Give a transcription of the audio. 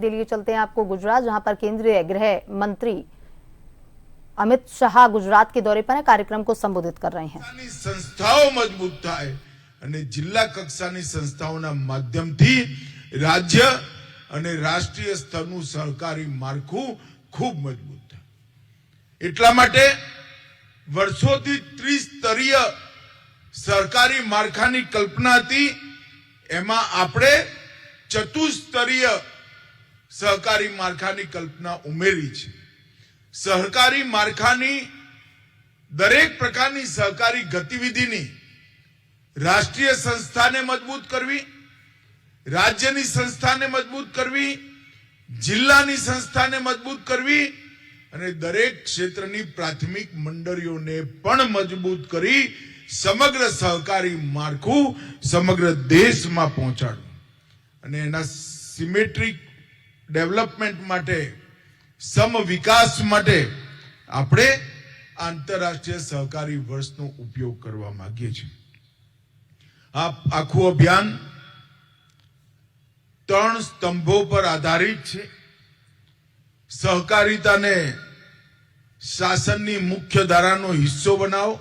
लिए चलते हैं आपको गुजरात, जहां पर केंद्रीय गृह मंत्री अमित शाह गुजरात के दौरे पर है, कार्यक्रम को संबोधित कर रहे हैं। संस्थाओं मजबूत थाय અને જિલ્લા કક્ષાની સંસ્થાઓના માધ્યમથી રાજ્ય અને રાષ્ટ્રીય સ્તરનું સહકારી માળખું ખૂબ મજબૂત થાય। એટલા માટે વર્ષોથી ત્રિસ્તરીય સહકારી માળખાની કલ્પના હતી, એમાં આપણે ચતુસ્તરીય સહકારી માળખાની કલ્પના ઉમેરી છે। સહકારી માળખાની દરેક પ્રકારની સહકારી ગતિવિધિની राष्ट्रीय संस्था ने मजबूत करवी, राज्यनी संस्था ने मजबूत करवी, जिल्लानी संस्था ने मजबूत करवी अने दरेक क्षेत्रनी प्राथमिक मंडळीओ ने पण मजबूत करी समग्र सहकारी माळखुं समग्र देश में पहोंचाडવું अने एना सिमेट्रिक डेवलपमेंट माटे सम विकास माटे आपणे आंतरराष्ट्रीय सहकारी वर्षनो उपयोग करवा मांगीए छीए। आखू अभियान 3 स्तंभों पर आधारित है। सहकारिता ने शासन की मुख्य धारा नो हिस्सो बनाओ,